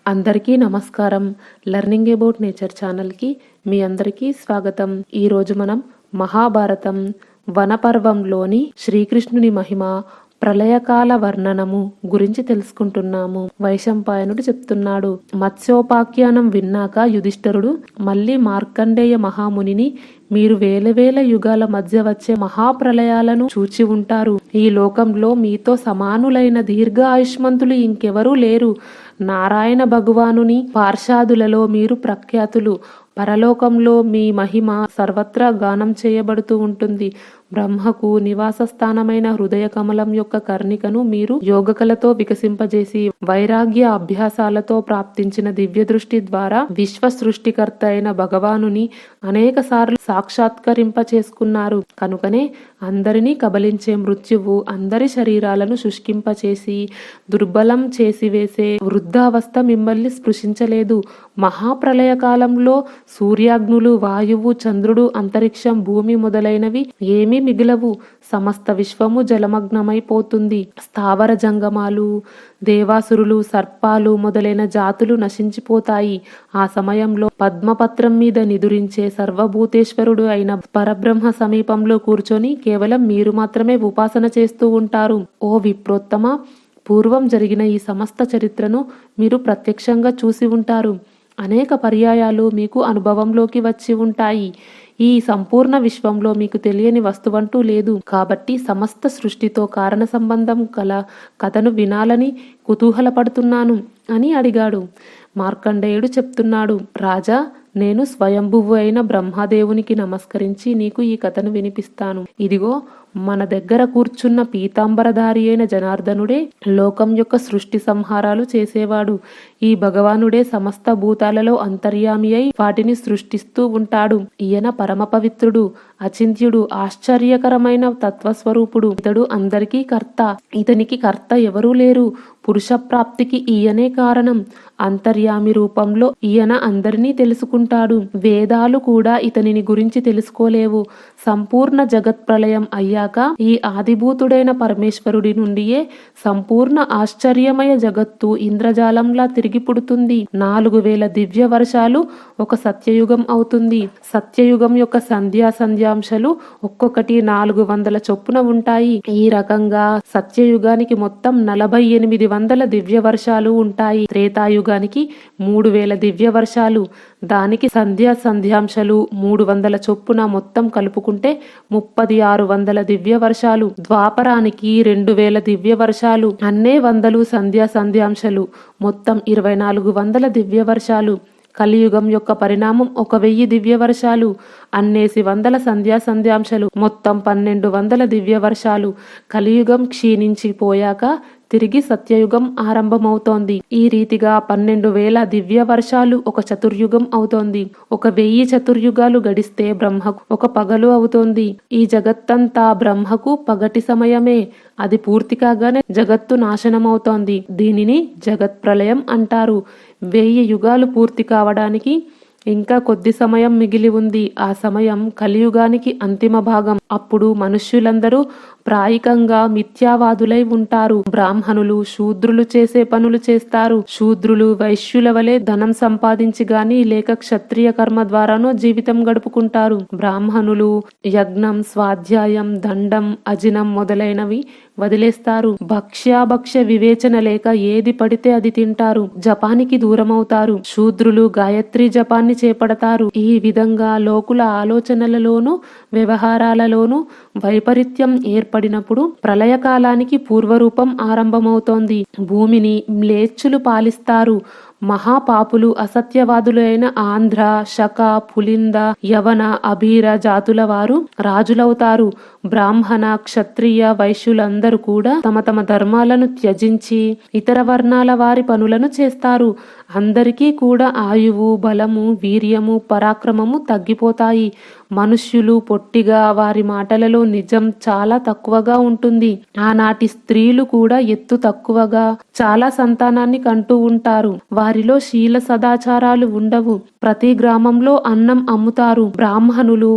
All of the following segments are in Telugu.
అందరికీ నమస్కారం. లెర్నింగ్ అబౌట్ నేచర్ ఛానల్కి మీ అందరికీ స్వాగతం. ఈరోజు మనం మహాభారతం వనపర్వంలోని శ్రీకృష్ణుని మహిమ ప్రళయకాల వర్ణనము గురించి తెలుసుకుంటున్నాము. వైశంపాయనుడు చెప్తున్నాడు. మత్స్యోపాఖ్యానం విన్నాక యుధిష్ఠిరుడు మళ్ళీ మార్కండేయ మహామునిని, మీరు వేల వేల యుగాల మధ్య వచ్చే మహాప్రళయాలను చూచి ఉంటారు. ఈ లోకంలో మీతో సమానులైన దీర్ఘ ఆయుష్మంతులు ఇంకెవరూ లేరు. నారాయణ భగవానుని పార్షాదులలో మీరు ప్రఖ్యాతులు. పరలోకంలో మీ మహిమ సర్వత్రా గానం చేయబడుతూ ఉంటుంది. బ్రహ్మకు నివాస స్థానమైన హృదయ కమలం యొక్క కర్ణికను మీరు యోగకలతో వికసింపజేసి వైరాగ్య అభ్యాసాలతో ప్రాప్తించిన దివ్య దృష్టి ద్వారా విశ్వ సృష్టికర్త అయిన భగవానుని అనేక సార్లు సాక్షాత్కరింప చేసుకున్నారు. కనుకనే అందరినీ కబలించే మృత్యువు అందరి శరీరాలను శుష్కింపచేసి దుర్బలం చేసివేసే వృద్ధావస్థ మిమ్మల్ని స్పృశించలేదు. మహాప్రళయ కాలంలో సూర్యాగ్నులు, వాయువు, చంద్రుడు, అంతరిక్షం, భూమి మొదలైనవి ఏమీ మిగిలవు. సమస్త విశ్వము జలమగ్నమైపోతుంది. స్థావర జంగమాలు, దేవాసురులు, సర్పాలు మొదలైన జాతులు నశించిపోతాయి. ఆ సమయంలో పద్మపత్రం మీద నిదురించే సర్వభూతేశ్వరుడు అయిన పరబ్రహ్మ సమీపంలో కూర్చొని కేవలం మీరు మాత్రమే ఉపాసన చేస్తూ ఉంటారు. ఓ విప్రోత్తమ, పూర్వం జరిగిన ఈ సమస్త చరిత్రను మీరు ప్రత్యక్షంగా చూసి ఉంటారు. అనేక పర్యాయాలు మీకు అనుభవంలోకి వచ్చి ఉంటాయి. ఈ సంపూర్ణ విశ్వంలో మీకు తెలియని వస్తువంటూ లేదు. కాబట్టి సమస్త సృష్టితో కారణ సంబంధం గల కథను వినాలని కుతూహలపడుతున్నాను అని అడిగాడు. మార్కండేయుడు చెప్తున్నాడు. రాజా, నేను స్వయంభువు అయిన బ్రహ్మదేవునికి నమస్కరించి నీకు ఈ కథను వినిపిస్తాను. ఇదిగో, మన దగ్గర కూర్చున్న పీతాంబరధారి అయిన జనార్దనుడే లోకం యొక్క సృష్టి సంహారాలు చేసేవాడు. ఈ భగవానుడే సమస్త భూతాలలో అంతర్యామి అయి వాటిని సృష్టిస్తూ ఉంటాడు. ఈయన పరమ పవిత్రుడు, అచింత్యుడు, ఆశ్చర్యకరమైన తత్వస్వరూపుడు. ఇతడు అందరికీ కర్త. ఇతనికి కర్త ఎవరూ లేరు. పురుష ప్రాప్తికి ఈయనే కారణం. అంతర్యామి రూపంలో ఈయన అందరినీ తెలుసుకుంటాడు. వేదాలు కూడా ఇతనిని గురించి తెలుసుకోలేవు. సంపూర్ణ జగత్ ప్రళయం అయ్యాక ఈ ఆదిభూతుడైన పరమేశ్వరుడి నుండియే సంపూర్ణ ఆశ్చర్యమయ జగత్తు ఇంద్రజాలంలా తిరిగి పుడుతుంది. 4000 దివ్య వర్షాలు ఒక సత్యయుగం అవుతుంది. సత్యయుగం యొక్క సంధ్యాంశాలు ఒక్కొక్కటి 400 చొప్పున ఉంటాయి. ఈ రకంగా సత్యయుగానికి మొత్తం 4800 దివ్య వర్షాలు ఉంటాయి. త్రేతాయుగానికి 3000 దివ్య వర్షాలు, దానికి సంధ్యాంశాలు 300 చొప్పున మొత్తం కలుపుకుంటే 3600 దివ్య వర్షాలు. ద్వాపరానికి 2000 దివ్య వర్షాలు, అన్నే వందలు సంధ్యాంశాలు, మొత్తం 2400 దివ్య వర్షాలు. కలియుగం యొక్క పరిణామం 1000 దివ్య వర్షాలు, అన్నేసి వందల సంధ్యాంశాలు, మొత్తం 1200 దివ్య వర్షాలు. కలియుగం క్షీణించిపోయాక తిరిగి సత్యయుగం ఆరంభమవుతోంది. ఈ రీతిగా 12,000 దివ్య వర్షాలు ఒక చతుర్యుగం అవుతోంది. 1000 చతుర్యుగాలు గడిస్తే బ్రహ్మకు ఒక పగలు అవుతోంది. ఈ జగత్తంతా బ్రహ్మకు పగటి సమయమే. అది పూర్తి కాగానే జగత్తు నాశనమవుతోంది. దీనిని జగత్ ప్రళయం అంటారు. 1000 యుగాలు పూర్తి కావడానికి ఇంకా కొద్ది సమయం మిగిలి ఉంది. ఆ సమయం కలియుగానికి అంతిమ భాగం. అప్పుడు మనుష్యులందరూ ప్రాయికంగా మిథ్యావాదులై ఉంటారు. బ్రాహ్మణులు శూద్రులు చేసే పనులు చేస్తారు. శూద్రులు వైశ్యుల వలె ధనం సంపాదించి గాని లేక క్షత్రియ కర్మ ద్వారానో జీవితం గడుపుకుంటారు. బ్రాహ్మణులు యజ్ఞం, స్వాధ్యాయం, దండం, అజినం మొదలైనవి వదిలేస్తారు. భక్ష్య వివేచన లేక ఏది పడితే అది తింటారు. జపానికి దూరమవుతారు. శూద్రులు గాయత్రి జపాన్ని చేపడతారు. ఈ విధంగా లోకుల ఆలోచనలలోనూ వ్యవహారాలలోనూ వైపరీత్యం ఏర్పడినప్పుడు ప్రళయకాలానికి పూర్వరూపం ఆరంభమవుతోంది. భూమిని మ్లేచ్చులు పాలిస్తారు. మహాపాపులు అసత్యవాదులు అయిన ఆంధ్ర, శక, పులింద, యవన, అభీర జాతుల వారు రాజులవుతారు. బ్రాహ్మణ, క్షత్రియ, వైశ్యులందరూ కూడా తమ తమ ధర్మాలను త్యజించి ఇతర వర్ణాల వారి పనులను చేస్తారు. అందరికీ కూడా ఆయువు, బలము, వీర్యము, పరాక్రమము తగ్గిపోతాయి. మనుష్యులు పొట్టిగా, వారి మాటలలో నిజం చాలా తక్కువగా ఉంటుంది. ఆనాటి స్త్రీలు కూడా ఎత్తు తక్కువగా చాలా సంతానాన్ని కంటూ ఉంటారు. వారిలో శీల సదాచారాలు ఉండవు. ప్రతి గ్రామంలో అన్నం అమ్ముతారు. బ్రాహ్మణులు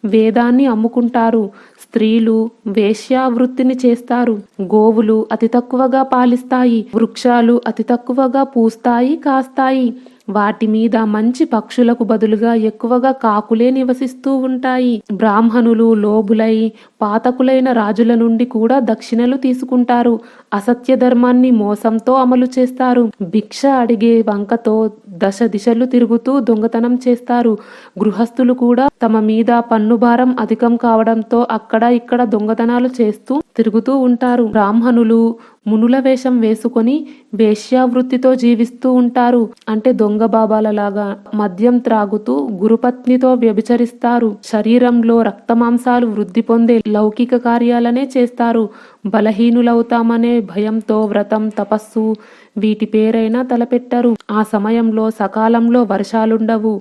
వేదాన్ని అమ్ముకుంటారు. స్త్రీలు వేశ్యావృత్తిని చేస్తారు. గోవులు అతి తక్కువగా పాలిస్తాయి. వృక్షాలు అతి తక్కువగా పూస్తాయి, కాస్తాయి. వాటి మీద మంచి పక్షులకు బదులుగా ఎక్కువగా కాకులే నివసిస్తూ ఉంటాయి. బ్రాహ్మణులు లోబులై పాతకులైన రాజుల నుండి కూడా దక్షిణలు తీసుకుంటారు. అసత్య ధర్మాన్ని మోసంతో అమలు చేస్తారు. భిక్ష అడిగే వంకతో దశ దిశలు తిరుగుతూ దొంగతనం చేస్తారు. గృహస్థులు కూడా తమ మీద పన్నుభారం అధికం కావడంతో అక్కడ ఇక్కడ దొంగతనాలు చేస్తూ తిరుగుతూ ఉంటారు. బ్రాహ్మణులు మునుల వేషం వేసుకొని వేశ్యావృత్తితో జీవిస్తూ ఉంటారు. అంటే దొంగ బాబాలలాగా మద్యం త్రాగుతూ గురుపత్నితో వ్యభిచరిస్తారు. శరీరంలో రక్తమాంసాలు వృద్ధి పొందే లౌకిక కార్యాలనే చేస్తారు. బలహీనులవుతామనే భయంతో వ్రతం, తపస్సు వీటి పేరైనా తలపెట్టరు. ఆ సమయంలో సకాలంలో వర్షాలుండవు.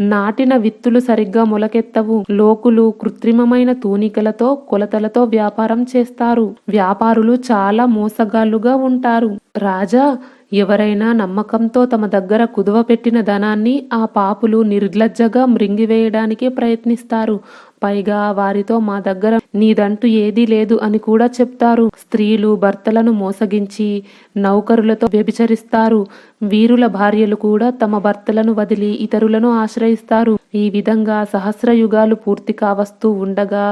నాటిన విత్తులు సరిగ్గా మొలకెత్తవు. లోకులు కృత్రిమమైన తూనికలతో కొలతలతో వ్యాపారం చేస్తారు. వ్యాపారులు చాలా మోసగాళ్లుగా ఉంటారు. రాజా, ఎవరైనా నమ్మకంతో తమ దగ్గర కుదువ పెట్టిన ధనాన్ని ఆ పాపులు నిర్లజ్జగా మృంగివేయడానికి ప్రయత్నిస్తారు. పైగా వారితో మా దగ్గర నీదంటూ ఏదీ లేదు అని కూడా చెప్తారు. స్త్రీలు భర్తలను మోసగించి నౌకరులతో వ్యభిచరిస్తారు. వీరుల భార్యలు కూడా తమ భర్తలను వదిలి ఇతరులను ఆశ్రయిస్తారు. ఈ విధంగా సహస్రయుగాలు పూర్తి కావస్తూ ఉండగా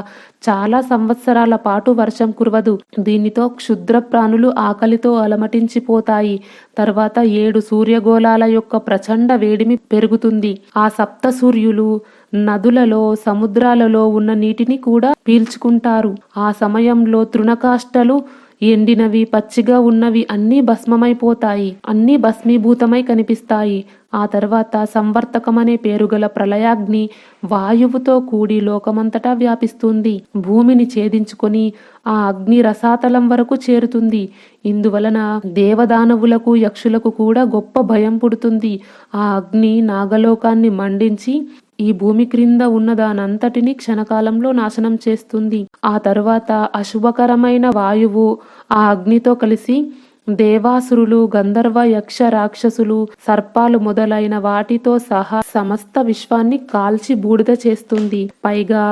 చాలా సంవత్సరాల పాటు వర్షం కురవదు. దీనితో క్షుద్ర ప్రాణులు ఆకలితో అలమటించిపోతాయి. తర్వాత 7 సూర్యగోళాల యొక్క ప్రచండ వేడిమి పెరుగుతుంది. ఆ సప్త సూర్యులు నదులలో, సముద్రాలలో ఉన్న నీటిని కూడా పీల్చుకుంటారు. ఆ సమయంలో తృణకాష్టలు ఎండినవి, పచ్చిగా ఉన్నవి అన్నీ భస్మమైపోతాయి. అన్నీ భస్మీభూతమై కనిపిస్తాయి. ఆ తర్వాత సంవర్తకమనే పేరుగల ప్రళయాగ్ని వాయువుతో కూడి లోకమంతటా వ్యాపిస్తుంది. భూమిని ఛేదించుకొని ఆ అగ్ని రసాతలం వరకు చేరుతుంది. ఇందువలన దేవదానవులకు, యక్షులకు కూడా గొప్ప భయం పుడుతుంది. ఆ అగ్ని నాగలోకాన్ని మండించి ఈ భూమి క్రింద ఉన్న దానంతటిని క్షణకాలంలో నాశనం చేస్తుంది. ఆ తరువాత అశుభకరమైన వాయువు ఆ అగ్నితో కలిసి దేవాసురులు, గంధర్వ, యక్ష, రాక్షసులు, సర్పాలు మొదలైన వాటితో సహా సమస్త విశ్వాన్ని కాల్చి బూడిద చేస్తుంది. పైగా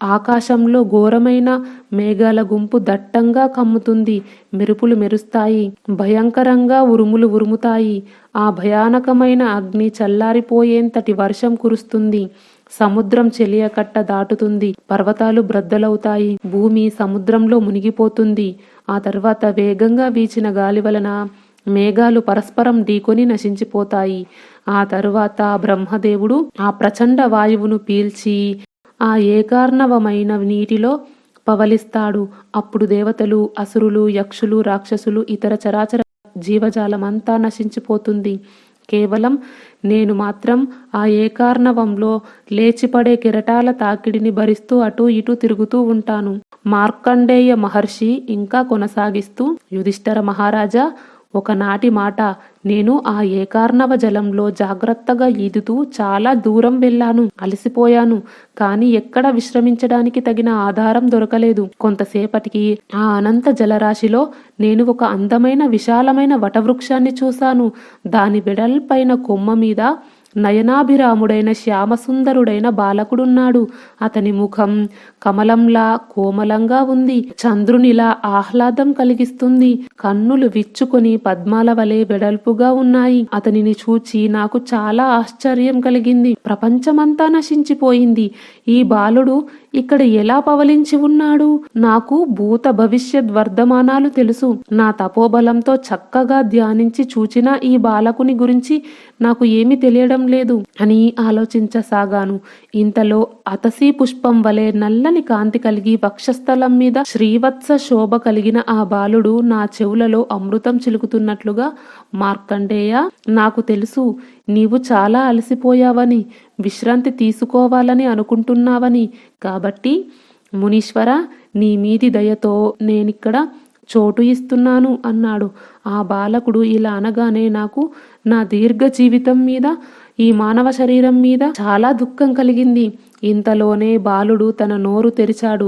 ఆకాశంలో ఘోరమైన మేఘాల గుంపు దట్టంగా కమ్ముతుంది. మెరుపులు మెరుస్తాయి. భయంకరంగా ఉరుములు ఉరుముతాయి. ఆ భయానకమైన అగ్ని చల్లారిపోయేంతటి వర్షం కురుస్తుంది. సముద్రం చెలియకట్ట దాటుతుంది. పర్వతాలు బ్రద్దలవుతాయి. భూమి సముద్రంలో మునిగిపోతుంది. ఆ తర్వాత వేగంగా వీచిన గాలి వలన మేఘాలు పరస్పరం ఢీకొని నశించిపోతాయి. ఆ తరువాత బ్రహ్మదేవుడు ఆ ప్రచండ వాయువును పీల్చి ఆ ఏకార్ణవమైన నీటిలో పవలిస్తాడు. అప్పుడు దేవతలు, అసురులు, యక్షులు, రాక్షసులు, ఇతర చరాచర జీవజాలమంతా నశించిపోతుంది. కేవలం నేను మాత్రం ఆ ఏకార్ణవంలో లేచిపడే కెరటాల తాకిడిని భరిస్తూ అటూ ఇటూ తిరుగుతూ ఉంటాను. మార్కండేయ మహర్షి ఇంకా కొనసాగిస్తూ, యుధిష్ఠిర మహారాజా, ఒకనాటి మాట, నేను ఆ ఏకార్ణవ జలంలో జాగ్రత్తగా ఈదుతూ చాలా దూరం వెళ్ళాను. అలసిపోయాను. కానీ ఎక్కడ విశ్రమించడానికి తగిన ఆధారం దొరకలేదు. కొంతసేపటికి ఆ అనంత జలరాశిలో నేను ఒక అందమైన విశాలమైన వటవృక్షాన్ని చూశాను. దాని వెడల్పైన కొమ్మ మీద నయనాభిరాముడైన శ్యామసుందరుడైన బాలకుడున్నాడు. అతని ముఖం కమలంలా కోమలంగా ఉంది. చంద్రునిలా ఆహ్లాదం కలిగిస్తుంది. కన్నులు విచ్చుకొని పద్మాల వలె వెడల్పుగా ఉన్నాయి. అతనిని చూచి నాకు చాలా ఆశ్చర్యం కలిగింది. ప్రపంచమంతా నశించిపోయింది. ఈ బాలుడు ఇక్కడ ఎలా పవలించి ఉన్నాడు? నాకు భూత భవిష్యత్ వర్ధమానాలు తెలుసు. నా తపోబలంతో చక్కగా ధ్యానించి చూచిన ఈ బాలకుని గురించి నాకు ఏమీ తెలియడం లేదు అని ఆలోచించసాగాను. ఇంతలో అతసీ పుష్పం వలె నల్లని కాంతి కలిగి వక్షస్థలం మీద శ్రీవత్స శోభ కలిగిన ఆ బాలుడు నా చెవులలో అమృతం చిలుకుతున్నట్లుగా, మార్కండేయ, నాకు తెలుసు నీవు చాలా అలసిపోయావని, విశ్రాంతి తీసుకోవాలని అనుకుంటున్నావని. కాబట్టి మునీశ్వర, నీ మీది దయతో నేనిక్కడ చోటు ఇస్తున్నాను అన్నాడు. ఆ బాలకుడు ఇలా అనగానే నాకు నా దీర్ఘ జీవితం మీద ఈ మానవ శరీరం మీద చాలా దుఃఖం కలిగింది. ఇంతలోనే బాలుడు తన నోరు తెరిచాడు.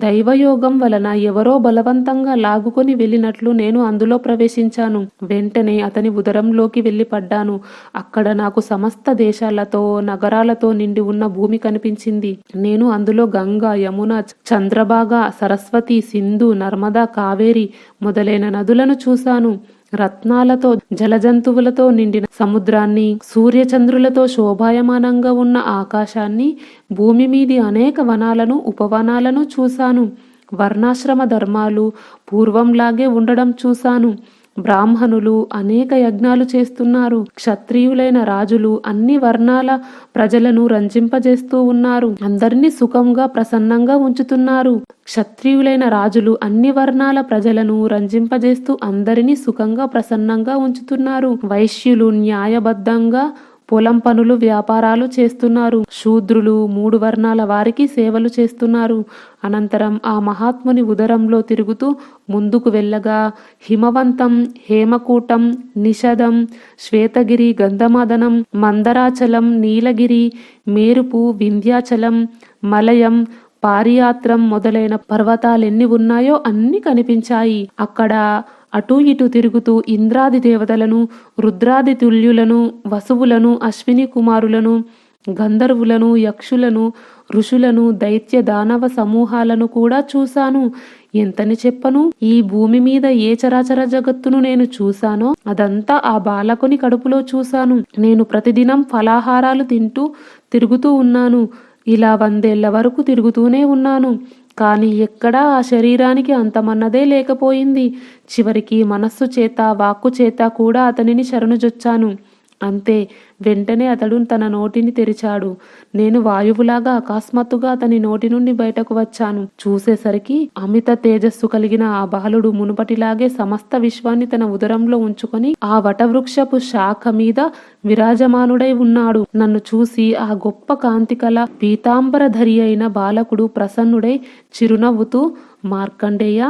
దైవయోగం వలన ఎవరో బలవంతంగా లాగుకొని వెళ్ళినట్లు నేను అందులో ప్రవేశించాను. వెంటనే అతని ఉదరంలోకి వెళ్ళి పడ్డాను. అక్కడ నాకు సమస్త దేశాలతో నగరాలతో నిండి ఉన్న భూమి కనిపించింది. నేను అందులో గంగా, యమున, చంద్రభాగ, సరస్వతి, సింధు, నర్మదా, కావేరి మొదలైన నదులను చూశాను. రత్నాలతో జలజంతువులతో నిండిన సముద్రాన్ని, సూర్యచంద్రులతో శోభాయమానంగా ఉన్న ఆకాశాన్ని, భూమి మీది అనేక వనాలను, ఉపవనాలను చూశాను. వర్ణాశ్రమ ధర్మాలు పూర్వంలాగే ఉండడం చూశాను. బ్రాహ్మణులు అనేక యజ్ఞాలు చేస్తున్నారు. క్షత్రియులైన రాజులు అన్ని వర్ణాల ప్రజలను రంజింపజేస్తూ ఉన్నారు. అందరినీ సుఖంగా ప్రసన్నంగా ఉంచుతున్నారు. క్షత్రియులైన రాజులు అన్ని వర్ణాల ప్రజలను రంజింపజేస్తూ అందరినీ సుఖంగా ప్రసన్నంగా ఉంచుతున్నారు. వైశ్యులు న్యాయబద్ధంగా పొలం పనులు, వ్యాపారాలు చేస్తున్నారు. శూద్రులు 3 వర్ణాల వారికి సేవలు చేస్తున్నారు. అనంతరం ఆ మహాత్ముని ఉదరంలో తిరుగుతూ ముందుకు వెళ్ళగా హిమవంతం, హేమకూటం, నిషదం, శ్వేతగిరి, గంధమాదనం, మందరాచలం, నీలగిరి, మేరుపు, వింధ్యాచలం, మలయం, పారియాత్రం మొదలైన పర్వతాలెన్ని ఉన్నాయో అన్ని కనిపించాయి. అక్కడ అటూ ఇటూ తిరుగుతూ ఇంద్రాది దేవతలను, రుద్రాది తుల్యులను, వసువులను, అశ్విని కుమారులను, గంధర్వులను, యక్షులను, ఋషులను, దైత్య దానవ సమూహాలను కూడా చూశాను. ఎంతని చెప్పను, ఈ భూమి మీద ఏ చరాచర జగత్తును నేను చూశానో అదంతా ఆ బాలకుని కడుపులో చూశాను. నేను ప్రతిదినం ఫలాహారాలు తింటూ తిరుగుతూ ఉన్నాను. ఇలా 100 ఏళ్ల వరకు తిరుగుతూనే ఉన్నాను. కానీ ఎక్కడా ఆ శరీరానికి అంతమన్నదే లేకపోయింది. చివరికి మనస్సు చేత, వాక్కు చేత కూడా అతనిని శరణుజొచ్చాను. అంతే, వెంటనే అతడు తన నోటిని తెరిచాడు. నేను వాయువులాగా అకస్మాత్తుగా అతని నోటి నుండి బయటకు వచ్చాను. చూసేసరికి అమిత తేజస్సు కలిగిన ఆ బాలుడు మునుపటిలాగే సమస్త విశ్వాన్ని తన ఉదరంలో ఉంచుకొని ఆ వటవృక్షపు శాఖ మీద విరాజమానుడై ఉన్నాడు. నన్ను చూసి ఆ గొప్ప కాంతికల పీతాంబరధరి అయిన బాలకుడు ప్రసన్నుడై చిరునవ్వుతూ, మార్కండేయ,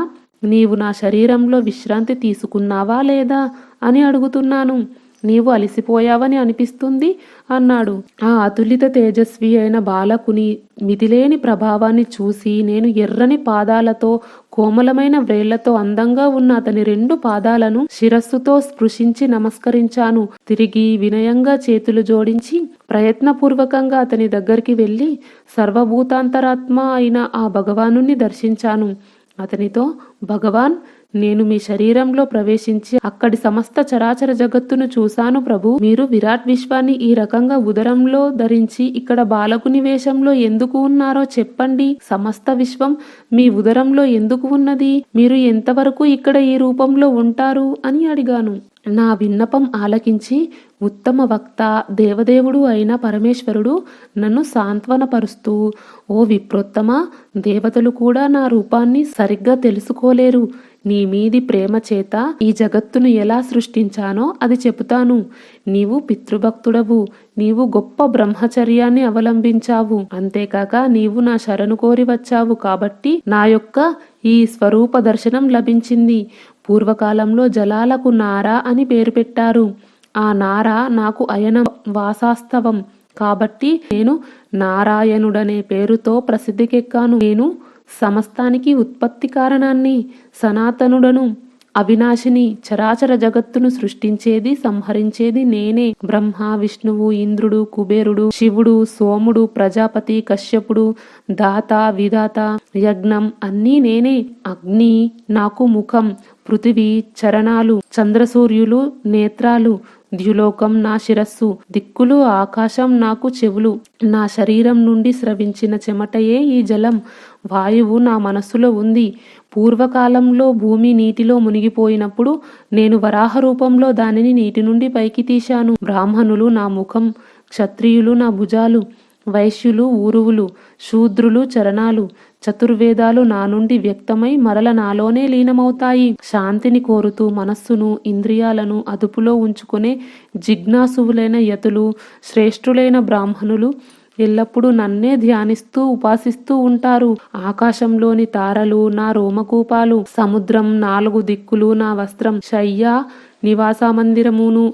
నీవు నా శరీరంలో విశ్రాంతి తీసుకున్నావా లేదా అని అడుగుతున్నాను. నీవు అలసిపోయావని అనిపిస్తుంది అన్నాడు. ఆ అతులిత తేజస్వి అయిన బాలకుని మితిలేని ప్రభావాన్ని చూసి నేను ఎర్రని పాదాలతో, కోమలమైన వ్రేళ్లతో అందంగా ఉన్న అతని 2 పాదాలను శిరస్సుతో స్పృశించి నమస్కరించాను. తిరిగి వినయంగా చేతులు జోడించి ప్రయత్నపూర్వకంగా అతని దగ్గరికి వెళ్ళి సర్వభూతాంతరాత్మ అయిన ఆ భగవానుని దర్శించాను. అతనితో, భగవాన్, నేను మీ శరీరంలో ప్రవేశించి అక్కడి సమస్త చరాచర జగత్తును చూశాను ప్రభు. మీరు విరాట్ విశ్వాన్ని ఈ రకంగా ఉదరంలో ధరించి ఇక్కడ బాలకుని వేషంలో ఎందుకు ఉన్నారో చెప్పండి. సమస్త విశ్వం మీ ఉదరంలో ఎందుకు ఉన్నది? మీరు ఎంతవరకు ఇక్కడ ఈ రూపంలో ఉంటారు అని అడిగాను. నా విన్నపం ఆలకించి ఉత్తమ వక్త, దేవదేవుడు అయిన పరమేశ్వరుడు నన్ను సాంత్వనపరుస్తూ, ఓ విప్రోత్తమ, దేవతలు కూడా నా రూపాన్ని సరిగ్గా తెలుసుకోలేరు. నీ మీది ప్రేమ చేత ఈ జగత్తును ఎలా సృష్టించానో అది చెబుతాను. నీవు పితృభక్తుడవు. నీవు గొప్ప బ్రహ్మచర్యాన్ని అవలంబించావు. అంతేకాక నీవు నా శరణు కోరి వచ్చావు కాబట్టి నా యొక్క ఈ స్వరూప దర్శనం లభించింది. పూర్వకాలంలో జలాలకు నార అని పేరు పెట్టారు. ఆ నార నాకు అయన వాసాస్తవం కాబట్టి నేను నారాయణుడనే పేరుతో ప్రసిద్ధికెక్కాను. నేను సమస్తానికి ఉత్పత్తి కారణాన్ని, సనాతనుడను, అవినాశిని. చరాచర జగత్తును సృష్టించేది, సంహరించేది నేనే. బ్రహ్మ, విష్ణువు, ఇంద్రుడు, కుబేరుడు, శివుడు, సోముడు, ప్రజాపతి, కశ్యపుడు, దాత, విధాత, యజ్ఞం అన్నీ నేనే. అగ్ని నాకు ముఖం, పృథివీ చరణాలు, చంద్రసూర్యులు నేత్రాలు, ద్యులోకం నా శిరస్సు, దిక్కులు ఆకాశం నాకు చెవులు. నా శరీరం నుండి స్రవించిన చెమటయే ఈ జలం. వాయువు నా మనస్సులో ఉంది. పూర్వకాలంలో భూమి నీటిలో మునిగిపోయినప్పుడు నేను వరాహ రూపంలో దానిని నీటి నుండి పైకి తీశాను. బ్రాహ్మణులు నా ముఖం, క్షత్రియులు నా భుజాలు, వైశ్యులు ఊరువులు, శూద్రులు చరణాలు, చతుర్వేదాలు నా నుండి వ్యక్తమై మరల నాలోనే లీనమవుతాయి. శాంతిని కోరుతూ మనస్సును, ఇంద్రియాలను అదుపులో ఉంచుకునే జిజ్ఞాసువులైన యతులు, శ్రేష్ఠులైన బ్రాహ్మణులు ఎల్లప్పుడూ నన్నే ధ్యానిస్తూ ఉపాసిస్తూ ఉంటారు. ఆకాశంలోని తారలు నా రోమకూపాలు, సముద్రం 4 దిక్కులు నా వస్త్రం, శయ్య నివాస మందిరమును.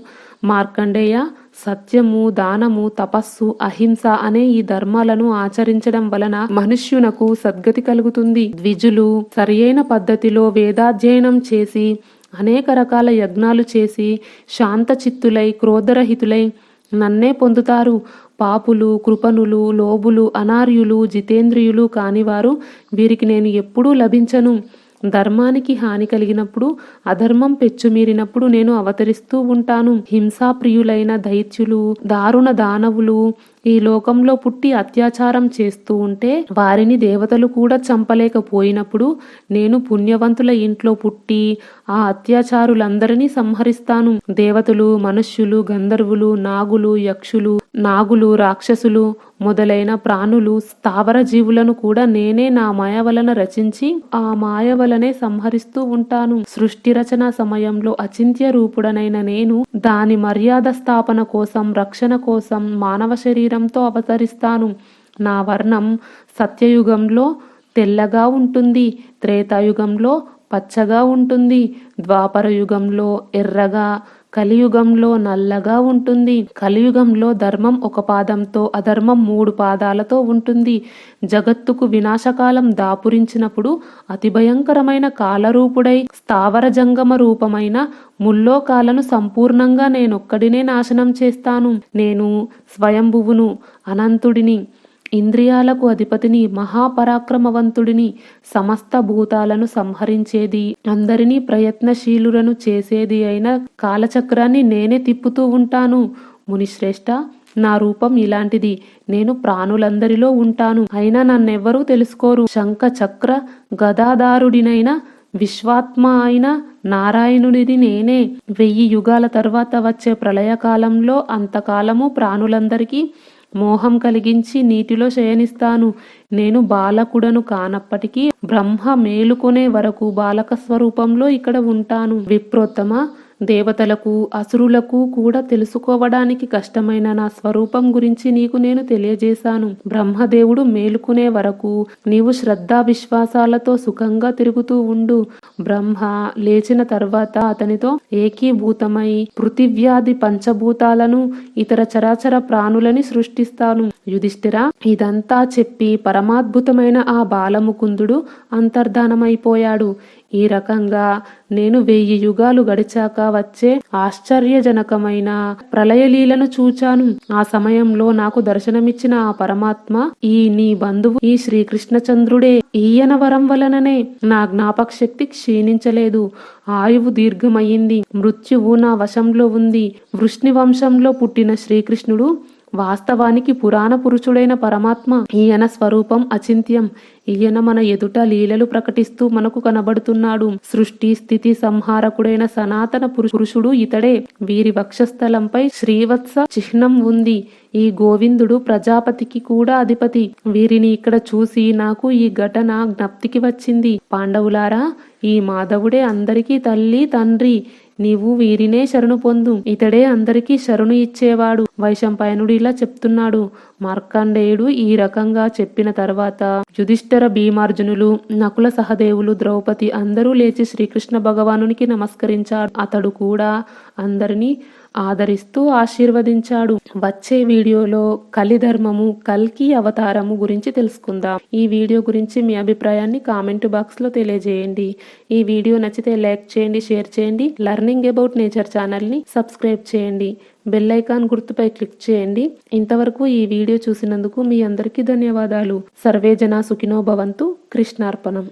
మార్కండేయ, సత్యము, దానము, తపస్సు, అహింస అనే ఈ ధర్మాలను ఆచరించడం వలన మనుష్యునకు సద్గతి కలుగుతుంది. ద్విజులు సరియైన పద్ధతిలో వేదాధ్యయనం చేసి అనేక రకాల యజ్ఞాలు చేసి శాంతచిత్తులై క్రోధరహితులై నన్నే పొందుతారు. పాపులు, కృపణులు, లోబులు, అనార్యులు, జితేంద్రియులు కానివారు వీరికి నేను ఎప్పుడూ లభించను. ధర్మానికి హాని కలిగినప్పుడు, అధర్మం పెచ్చుమీరినప్పుడు నేను అవతరిస్తూ ఉంటాను. హింసాప్రియులైన దైత్యులు, దారుణ దానవులు ఈ లోకంలో పుట్టి అత్యాచారం చేస్తూ ఉంటే వారిని దేవతలు కూడా చంపలేకపోయినప్పుడు నేను పుణ్యవంతుల ఇంట్లో పుట్టి ఆ అత్యాచారులందరినీ సంహరిస్తాను. దేవతలు, మనుష్యులు, గంధర్వులు, నాగులు, యక్షులు, రాక్షసులు మొదలైన ప్రాణులు, స్థావర జీవులను కూడా నేనే నా మాయ వలన రచించి ఆ మాయ వలనే సంహరిస్తూ ఉంటాను. సృష్టి రచన సమయంలో అచింత్య రూపుడనైన నేను దాని మర్యాద స్థాపన కోసం, రక్షణ కోసం మానవ శరీరంతో అవతరిస్తాను. నా వర్ణం సత్యయుగంలో తెల్లగా ఉంటుంది, త్రేతాయుగంలో పచ్చగా ఉంటుంది, ద్వాపర యుగంలో ఎర్రగా, కలియుగంలో నల్లగా ఉంటుంది. కలియుగంలో ధర్మం ఒక పాదంతో, అధర్మం 3 పాదాలతో ఉంటుంది. జగత్తుకు వినాశకాలం దాపురించినప్పుడు అతి భయంకరమైన కాలరూపుడై స్థావర జంగమ రూపమైన ముల్లోకాలను సంపూర్ణంగా నేనొక్కడినే నాశనం చేస్తాను. నేను స్వయంభువును, అనంతుడిని, ఇంద్రియాలకు అధిపతిని, మహాపరాక్రమవంతుడిని, సమస్త భూతాలను సంహరించేది, అందరినీ ప్రయత్నశీలులను చేసేది అయిన కాలచక్రాన్ని నేనే తిప్పుతూ ఉంటాను. మునిశ్రేష్ఠ, నా రూపం ఇలాంటిది. నేను ప్రాణులందరిలో ఉంటాను, అయినా నన్నెవ్వరూ తెలుసుకోరు. శంఖ చక్ర గదాధారుడినైన విశ్వాత్మ అయిన నారాయణుడిని నేనే. 1000 యుగాల తర్వాత వచ్చే ప్రళయకాలంలో అంతకాలము ప్రాణులందరికీ మోహం కలిగించి నీటిలో శయనిస్తాను. నేను బాలకుడను కానప్పటికీ బ్రహ్మ మేలుకొనే వరకు బాలక స్వరూపంలో ఇక్కడ ఉంటాను. విప్రోత్తమ, దేవతలకు, అసురులకు కూడా తెలుసుకోవడానికి కష్టమైన నా స్వరూపం గురించి నీకు నేను తెలియజేశాను. బ్రహ్మదేవుడు మేలుకునే వరకు నీవు శ్రద్ధా విశ్వాసాలతో సుఖంగా తిరుగుతూ ఉండు. బ్రహ్మ లేచిన తర్వాత అతనితో ఏకీభూతమై పృథివ్యాది పంచభూతాలను, ఇతర చరాచర ప్రాణులని సృష్టిస్తాను. యుధిష్ఠిరా, ఇదంతా చెప్పి పరమాద్భుతమైన ఆ బాలముకుందుడు అంతర్ధానమైపోయాడు. ఈ రకంగా నేను 1000 యుగాలు గడిచాక వచ్చే ఆశ్చర్యజనకమైన ప్రళయలీలను చూచాను. ఆ సమయంలో నాకు దర్శనమిచ్చిన ఆ పరమాత్మ ఈ నీ బంధువు ఈ శ్రీకృష్ణచంద్రుడే. ఈయన వరం వలననే నా జ్ఞాపక శక్తి క్షీణించలేదు, ఆయువు దీర్ఘమయ్యింది, మృత్యువు నా వశంలో ఉంది. వృష్ణి వంశంలో పుట్టిన శ్రీకృష్ణుడు వాస్తవానికి పురాణ పురుషుడైన పరమాత్మ. ఈయన స్వరూపం అచింత్యం. ఈయన మన ఎదుట లీలలు ప్రకటిస్తూ మనకు కనబడుతున్నాడు. సృష్టి స్థితి సంహారకుడైన సనాతన పురుషుడు ఇతడే. వీరి వక్షస్థలంపై శ్రీవత్స చిహ్నం ఉంది. ఈ గోవిందుడు ప్రజాపతికి కూడా అధిపతి. వీరిని ఇక్కడ చూసి నాకు ఈ ఘటన జ్ఞప్తికి వచ్చింది. పాండవులారా, ఈ మాధవుడే అందరికీ తల్లి, తండ్రి. నీవు వీరినే శరణు పొందు. ఇతడే అందరికీ శరణు ఇచ్చేవాడు. వైశంపాయనుడు ఇలా చెప్తున్నాడు. మార్కండేయుడు ఈ రకంగా చెప్పిన తర్వాత యుధిష్ఠిర, భీమార్జునులు, నకుల సహదేవులు, ద్రౌపది అందరూ లేచి శ్రీకృష్ణ భగవానునికి నమస్కరించాడు. అతడు కూడా అందరినీ ఆదరిస్తూ ఆశీర్వదించాడు. వచ్చే వీడియోలో కలిధర్మము, కల్కి అవతారము గురించి తెలుసుకుందాం. ఈ వీడియో గురించి మీ అభిప్రాయాన్ని కామెంట్ బాక్స్ లో తెలియజేయండి. ఈ వీడియో నచ్చితే లైక్ చేయండి, షేర్ చేయండి. లర్నింగ్ అబౌట్ నేచర్ ఛానల్ ని సబ్స్క్రైబ్ చేయండి. బెల్ ఐకాన్ గుర్తుపై క్లిక్ చేయండి. ఇంతవరకు ఈ వీడియో చూసినందుకు మీ అందరికీ ధన్యవాదాలు. సర్వే జనా సుఖినో భవంతు. కృష్ణార్పణం.